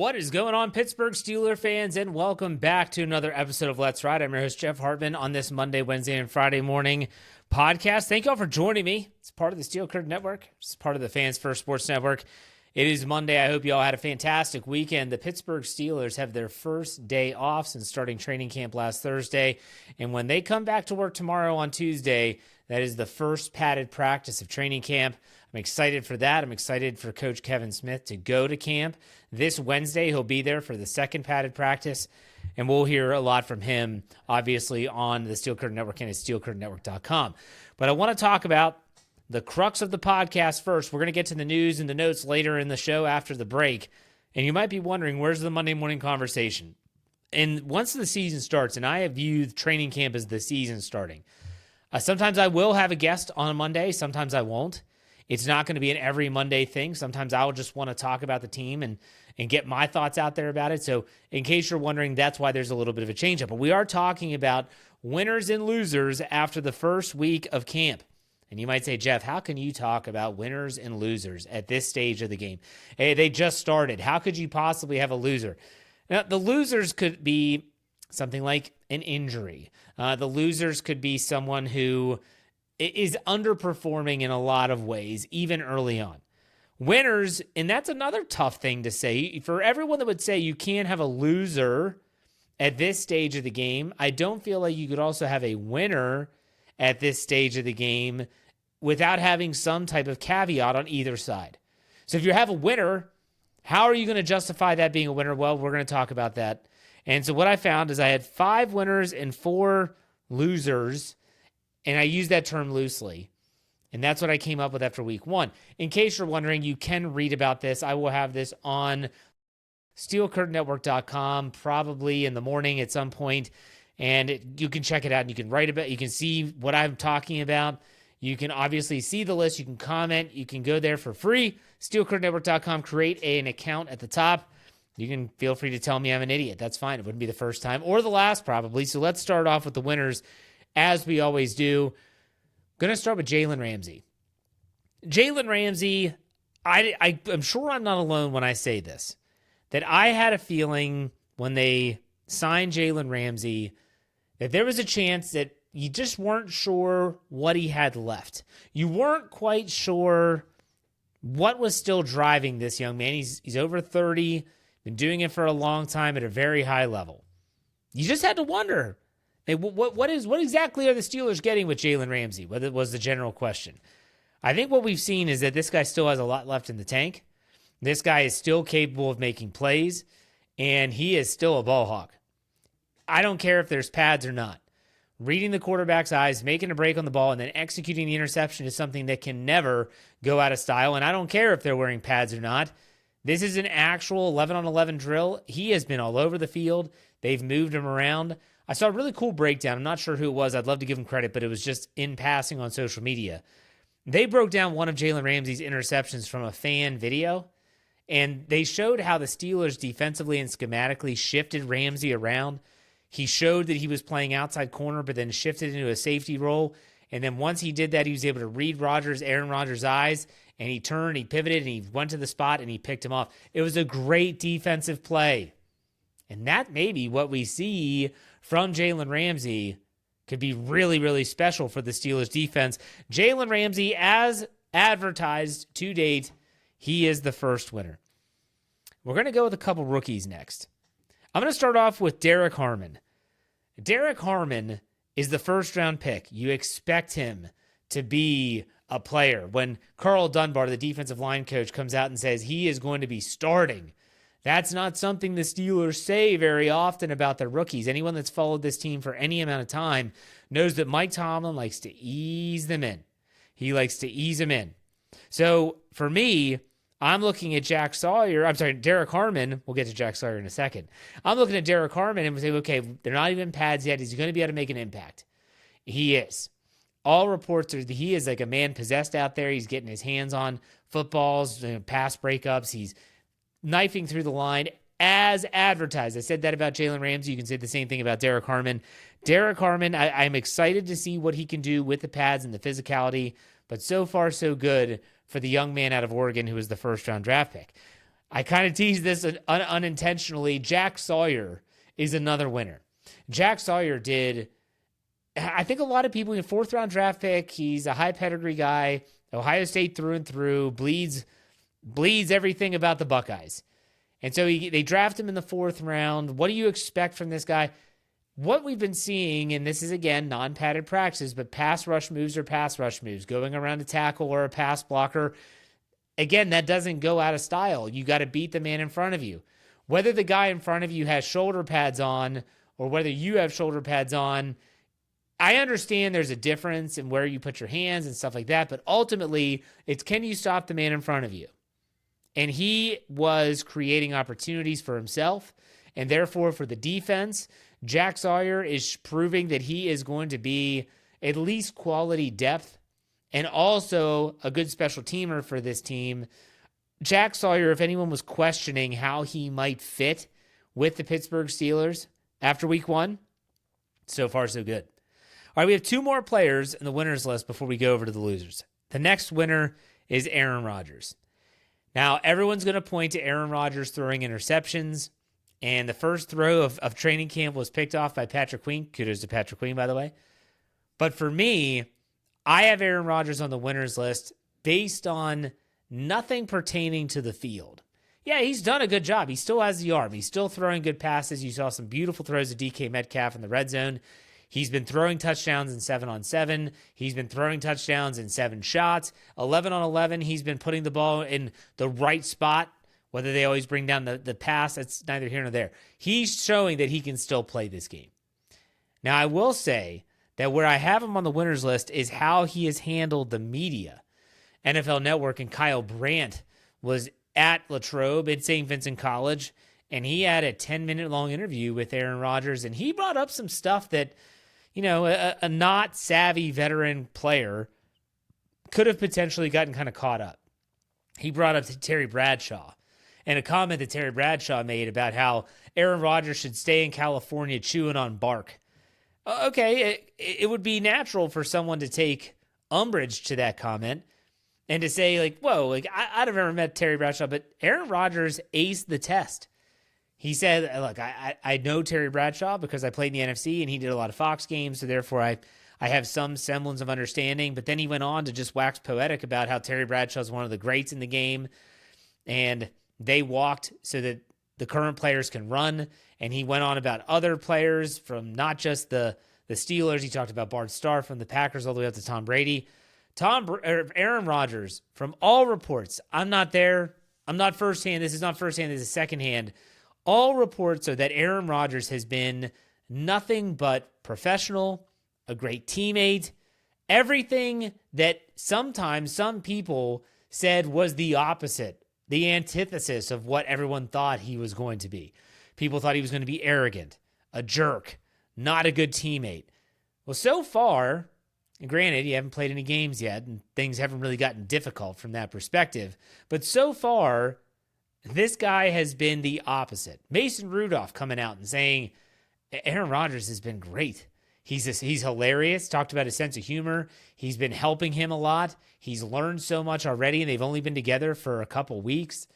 What is going on, Pittsburgh Steelers fans, and welcome back to another episode of Let's Ride. I'm your host, Jeff Hartman, on this Monday, Wednesday, and Friday morning podcast. Thank you all for joining me. It's part of the Steel Curtain Network. It's part of the Fans First Sports Network. It is Monday. I hope you all had a fantastic weekend. The Pittsburgh Steelers have their first day off since starting training camp last Thursday, and when they come back to work tomorrow on Tuesday, that is the first padded practice of training camp. I'm excited for that. I'm excited for Coach Kevin Smith to go to camp. This Wednesday, he'll be there for the second padded practice, and we'll hear a lot from him, obviously, on the Steel Curtain Network and at steelcurtainnetwork.com. But I want to talk about the crux of the podcast first. We're going to get to the news and the notes later in the show after the break, and you might be wondering, where's the Monday morning conversation? And once the season starts, and I have viewed training camp as the season starting, sometimes I will have a guest on a Monday, sometimes I won't. It's not going to be an every Monday thing. Sometimes I'll just want to talk about the team and get my thoughts out there about it. So in case you're wondering, that's why there's a little bit of a change up. But we are talking about winners and losers after the first week of camp. And you might say, Jeff, how can you talk about winners and losers at this stage of the game? Hey, they just started. How could you possibly have a loser? Now, the losers could be something like an injury. The losers could be someone who is underperforming in a lot of ways, even early on. Winners, and that's another tough thing to say. For everyone that would say you can't have a loser at this stage of the game, I don't feel like you could also have a winner at this stage of the game without having some type of caveat on either side. So if you have a winner, how are you going to justify that being a winner? Well, we're going to talk about that. And so what I found is I had 5 winners and 4 losers, and I use that term loosely. And that's what I came up with after week 1. In case you're wondering, you can read about this. I will have this on steelcurtainnetwork.com probably in the morning at some point. And you can check it out and you can write about it. You can see what I'm talking about. You can obviously see the list. You can comment. You can go there for free. steelcurtainnetwork.com. Create an account at the top. You can feel free to tell me I'm an idiot. That's fine. It wouldn't be the first time or the last probably. So let's start off with the winners, as we always do. Going to start with Jalen Ramsey. Jalen Ramsey, I'm sure I'm not alone when I say this, that I had a feeling when they signed Jalen Ramsey that there was a chance that you just weren't sure what he had left. You weren't quite sure what was still driving this young man. He's over 30, been doing it for a long time at a very high level. You just had to wonder, hey, what exactly are the Steelers getting with Jalen Ramsey? What was the general question? I think what we've seen is that this guy still has a lot left in the tank. This guy is still capable of making plays, and he is still a ball hawk. I don't care if there's pads or not. Reading the quarterback's eyes, making a break on the ball, and then executing the interception is something that can never go out of style, and I don't care if they're wearing pads or not. This is an actual 11-on-11 drill. He has been all over the field. They've moved him around. I saw a really cool breakdown. I'm not sure who it was. I'd love to give him credit, but it was just in passing on social media. They broke down one of Jalen Ramsey's interceptions from a fan video, and they showed how the Steelers defensively and schematically shifted Ramsey around. He showed that he was playing outside corner, but then shifted into a safety role. And then once he did that, he was able to read Aaron Rodgers' eyes, and he turned, he pivoted, and he went to the spot, and he picked him off. It was a great defensive play. And that may be what we see from Jalen Ramsey could be really, really special for the Steelers defense. Jalen Ramsey, as advertised to date, he is the first winner. We're going to go with a couple rookies next. I'm going to start off with Derek Harmon. Derek Harmon is the first-round pick. You expect him to be a player. When Carl Dunbar, the defensive line coach, comes out and says he is going to be starting, that's not something the Steelers say very often about their rookies. Anyone that's followed this team for any amount of time knows that Mike Tomlin likes to ease them in. He likes to ease them in. So for me, I'm looking at Derek Harmon. We'll get to Jack Sawyer in a second. I'm looking at Derek Harmon and say, okay, they're not even pads yet. Is he going to be able to make an impact? He is. All reports are that he is like a man possessed out there. He's getting his hands on footballs, pass breakups. He's knifing through the line as advertised. I said that about Jalen Ramsey. You can say the same thing about Derek Harmon. Derek Harmon, I'm excited to see what he can do with the pads and the physicality, but so far so good for the young man out of Oregon who was the first-round draft pick. I kind of teased this unintentionally. Jack Sawyer is another winner. Jack Sawyer did, I think a lot of people, in 4th-round draft pick, he's a high pedigree guy, Ohio State through and through, bleeds everything about the Buckeyes. And so they draft him in the 4th round. What do you expect from this guy? What we've been seeing, and this is, again, non-padded practice, but pass rush moves are pass rush moves, going around a tackle or a pass blocker. Again, that doesn't go out of style. You got to beat the man in front of you. Whether the guy in front of you has shoulder pads on or whether you have shoulder pads on, I understand there's a difference in where you put your hands and stuff like that, but ultimately, it's can you stop the man in front of you? And he was creating opportunities for himself and therefore for the defense. Jack Sawyer is proving that he is going to be at least quality depth and also a good special teamer for this team. Jack Sawyer, if anyone was questioning how he might fit with the Pittsburgh Steelers after week 1, so far so good. All right, we have 2 more players in the winners list before we go over to the losers. The next winner is Aaron Rodgers. Now, everyone's going to point to Aaron Rodgers throwing interceptions, and the first throw of training camp was picked off by Patrick Queen. Kudos to Patrick Queen, by the way. But for me, I have Aaron Rodgers on the winners list based on nothing pertaining to the field. Yeah, he's done a good job. He still has the arm. He's still throwing good passes. You saw some beautiful throws to DK Metcalf in the red zone. He's been throwing touchdowns in 7-on-7. He's been throwing touchdowns in 7 shots. 11-on-11, he's been putting the ball in the right spot. Whether they always bring down the pass, that's neither here nor there. He's showing that he can still play this game. Now, I will say that where I have him on the winners list is how he has handled the media. NFL Network and Kyle Brandt was at Latrobe in St. Vincent College, and he had a 10-minute long interview with Aaron Rodgers, and he brought up some stuff that, you know, a not savvy veteran player could have potentially gotten kind of caught up. He brought up to Terry Bradshaw and a comment that Terry Bradshaw made about how Aaron Rodgers should stay in California chewing on bark. Okay, it would be natural for someone to take umbrage to that comment and to say, like, whoa, like I'd have never met Terry Bradshaw, but Aaron Rodgers aced the test. He said, look, I know Terry Bradshaw because I played in the NFC and he did a lot of Fox games, so therefore I have some semblance of understanding. But then he went on to just wax poetic about how Terry Bradshaw is one of the greats in the game, and they walked so that the current players can run. And he went on about other players from not just the Steelers. He talked about Bart Starr from the Packers all the way up to Tom Brady. Aaron Rodgers, from all reports, I'm not there. I'm not firsthand. This is not firsthand. This is secondhand. All reports are that Aaron Rodgers has been nothing but professional, a great teammate, everything that sometimes some people said was the opposite, the antithesis of what everyone thought he was going to be. People thought he was going to be arrogant, a jerk, not a good teammate. Well, so far, granted, you haven't played any games yet, and things haven't really gotten difficult from that perspective, but so far, this guy has been the opposite. Mason Rudolph coming out and saying, Aaron Rodgers has been great. He's hilarious, talked about his sense of humor. He's been helping him a lot. He's learned so much already, and they've only been together for a couple weeks.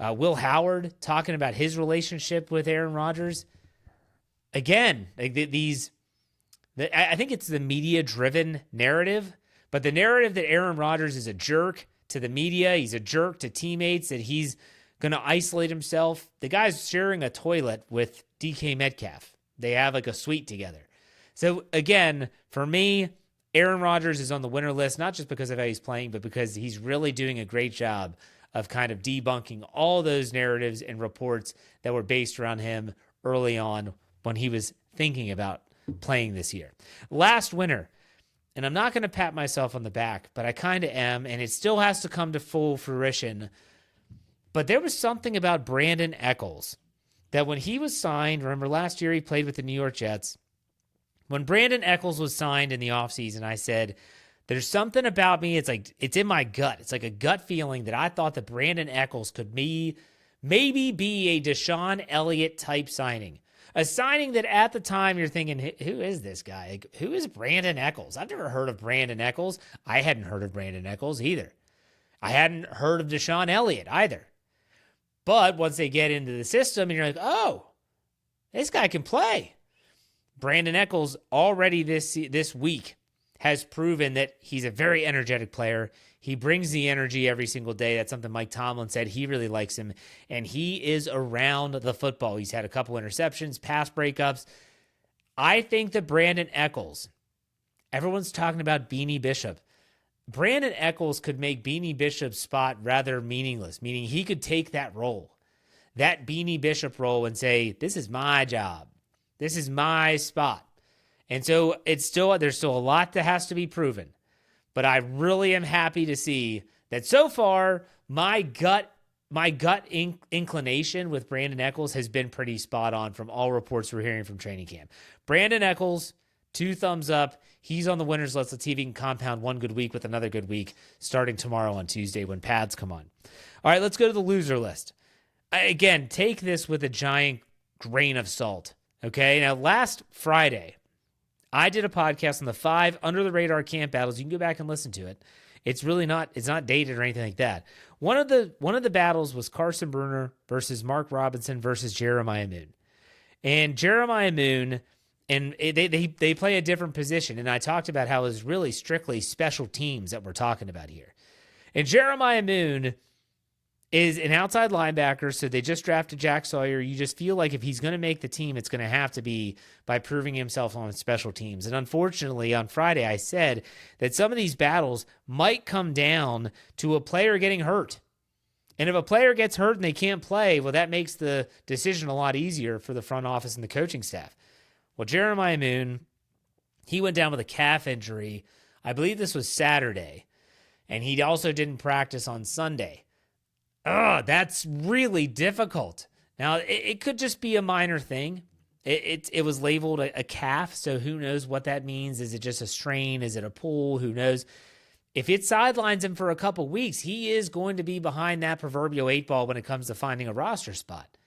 Will Howard talking about his relationship with Aaron Rodgers. Again, like I think it's the media-driven narrative, but the narrative that Aaron Rodgers is a jerk to the media, he's a jerk to teammates, that he's going to isolate himself. The guy's sharing a toilet with DK Metcalf. They have like a suite together. So again, for me, Aaron Rodgers is on the winner list, not just because of how he's playing, but because he's really doing a great job of kind of debunking all those narratives and reports that were based around him early on when he was thinking about playing this year. Last winner, and I'm not going to pat myself on the back, but I kind of am, and it still has to come to full fruition. But there was something about Brandon Eckles that when he was signed, remember last year he played with the New York Jets. When Brandon Eckles was signed in the offseason, I said, there's something about me, it's like it's in my gut. It's like a gut feeling that I thought that Brandon Eckles could maybe be a Deshaun Elliott type signing. A signing that at the time you're thinking, who is this guy? Like, who is Brandon Eckles? I've never heard of Brandon Eckles. I hadn't heard of Brandon Eckles either. I hadn't heard of Deshaun Elliott either. But once they get into the system and you're like, oh, this guy can play. Brandon Eckles already this week has proven that he's a very energetic player. He brings the energy every single day. That's something Mike Tomlin said. He really likes him, and he is around the football. He's had a couple interceptions, pass breakups. I think that Brandon Eckles, everyone's talking about Beanie Bishop. Brandon Eckles could make Beanie Bishop's spot rather meaningless, meaning he could take that role, that Beanie Bishop role, and say, this is my job. This is my spot. And so there's still a lot that has to be proven. But I really am happy to see that so far my gut inclination with Brandon Eckles has been pretty spot on from all reports we're hearing from training camp. Brandon Eckles, 2 thumbs up. He's on the winners list. Let's see if he can compound one good week with another good week starting tomorrow on Tuesday when pads come on. All right, let's go to the loser list. Again, take this with a giant grain of salt. Okay, now last Friday, I did a podcast on the 5 under-the-radar camp battles. You can go back and listen to it. It's not dated or anything like that. One of the battles was Carson Bruner versus Mark Robinson versus Jeremiah Moon. And Jeremiah Moon, and they play a different position. And I talked about how it was really strictly special teams that we're talking about here. And Jeremiah Moon is an outside linebacker, so they just drafted Jack Sawyer. You just feel like if he's going to make the team, it's going to have to be by proving himself on special teams. And unfortunately, on Friday, I said that some of these battles might come down to a player getting hurt. And if a player gets hurt and they can't play, well, that makes the decision a lot easier for the front office and the coaching staff. Well, Jeremiah Moon, he went down with a calf injury. I believe this was Saturday. And he also didn't practice on Sunday. That's really difficult. Now, it could just be a minor thing. It was labeled a calf, so who knows what that means? Is it just a strain? Is it a pull? Who knows? If it sidelines him for a couple weeks, he is going to be behind that proverbial 8 ball when it comes to finding a roster spot.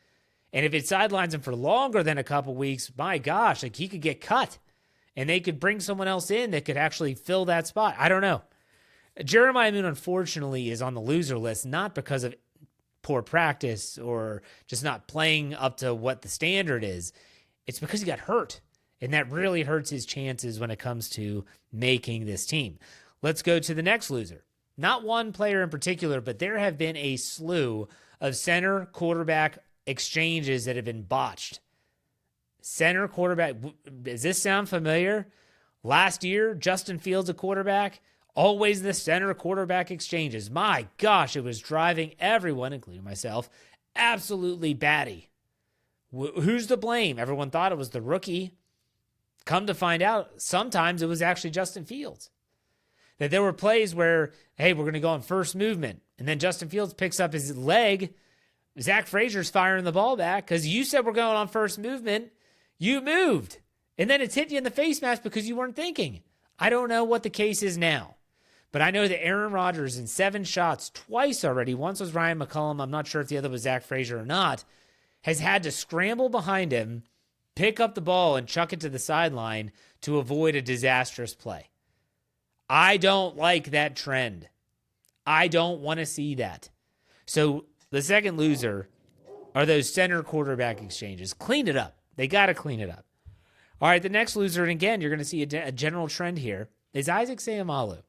And if it sidelines him for longer than a couple weeks, my gosh, like he could get cut. And they could bring someone else in that could actually fill that spot. I don't know. Jeremiah Moon, unfortunately, is on the loser list, not because of poor practice or just not playing up to what the standard is. It's because he got hurt, and that really hurts his chances when it comes to making this team. Let's go to the next loser. Not one player in particular, but there have been a slew of center quarterback exchanges that have been botched. Center quarterback, does this sound familiar? Last year, Justin Fields, a quarterback, always the center quarterback exchanges. My gosh, it was driving everyone, including myself, absolutely batty. Who's to blame? Everyone thought it was the rookie. Come to find out, sometimes it was actually Justin Fields. That there were plays where, hey, we're going to go on first movement, and then Justin Fields picks up his leg. Zach Frazier's firing the ball back because you said we're going on first movement. You moved. And then it's hit you in the face mask because you weren't thinking. I don't know what the case is now. But I know that Aaron Rodgers in 7 shots twice already, once was Ryan McCollum, I'm not sure if the other was Zach Frazier or not, has had to scramble behind him, pick up the ball, and chuck it to the sideline to avoid a disastrous play. I don't like that trend. I don't want to see that. So the second loser are those center quarterback exchanges. Clean it up. They got to clean it up. All right, the next loser, and again, you're going to see a general trend here, is Isaac Seumalo.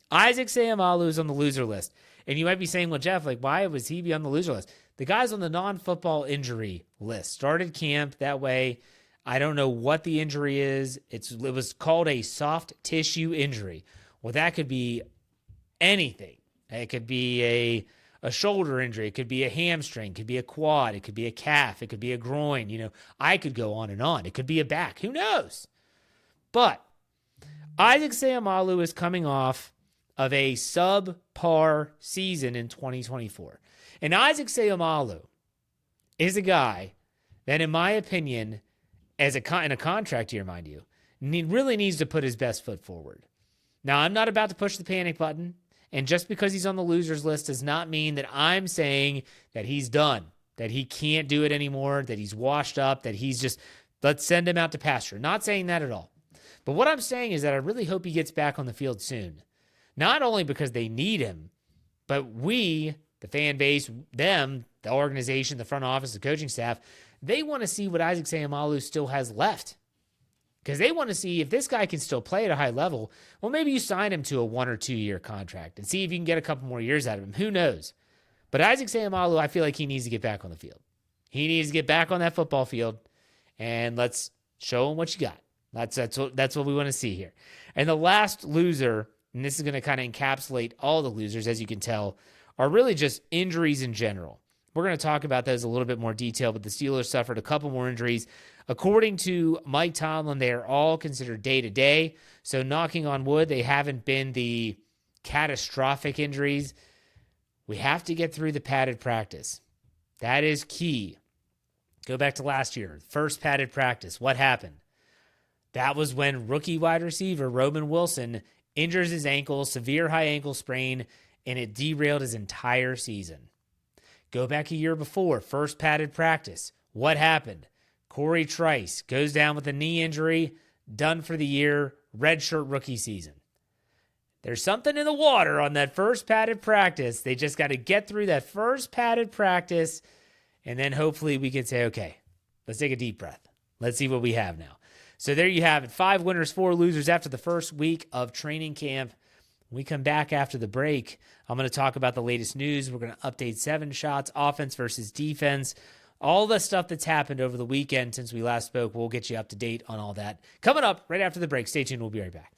Isaac Seumalo is on the loser list. And you might be saying, well, Jeff, like, why was he be on the loser list? The guy's on the non-football injury list. Started camp that way. I don't know what the injury is. It was called a soft tissue injury. Well, that could be anything. It could be a shoulder injury. It could be a hamstring. It could be a quad. It could be a calf. It could be a groin. You know, I could go on and on. It could be a back. Who knows? But Isaac Seumalo is coming off of a subpar season in 2024. And Isaac Seumalo is a guy that, in my opinion, in a contract year, mind you, really needs to put his best foot forward. Now, I'm not about to push the panic button, and just because he's on the losers list does not mean that I'm saying that he's done, that he can't do it anymore, that he's washed up, that he's just, let's send him out to pasture. Not saying that at all. But what I'm saying is that I really hope he gets back on the field soon. Not only because they need him, but we, the fan base, them, the organization, the front office, the coaching staff, they want to see what Isaac Seumalo still has left. Because they want to see if this guy can still play at a high level, well, maybe you sign him to a 1 or 2 year contract and see if you can get a couple more years out of him. Who knows? But Isaac Seumalo, I feel like he needs to get back on the field. He needs to get back on that football field, and let's show him what you got. That's what we want to see here. And the last loser, and this is going to kind of encapsulate all the losers, as you can tell, are really just injuries in general. We're going to talk about those a little bit more detail, but the Steelers suffered a couple more injuries. According to Mike Tomlin, they are all considered day-to-day. So knocking on wood, they haven't been the catastrophic injuries. We have to get through the padded practice. That is key. Go back to last year. First padded practice. What happened? That was when rookie wide receiver Roman Wilson injures his ankle, severe high ankle sprain, and it derailed his entire season. Go back a year before, first padded practice. What happened? Corey Trice goes down with a knee injury, done for the year, redshirt rookie season. There's something in the water on that first padded practice. They just got to get through that first padded practice, and then hopefully we can say, okay, let's take a deep breath. Let's see what we have now. So there you have it. 5 winners, 4 losers after the first week of training camp. When we come back after the break, I'm going to talk about the latest news. We're going to update 7 shots, offense versus defense. All the stuff that's happened over the weekend since we last spoke. We'll get you up to date on all that. Coming up right after the break. Stay tuned. We'll be right back.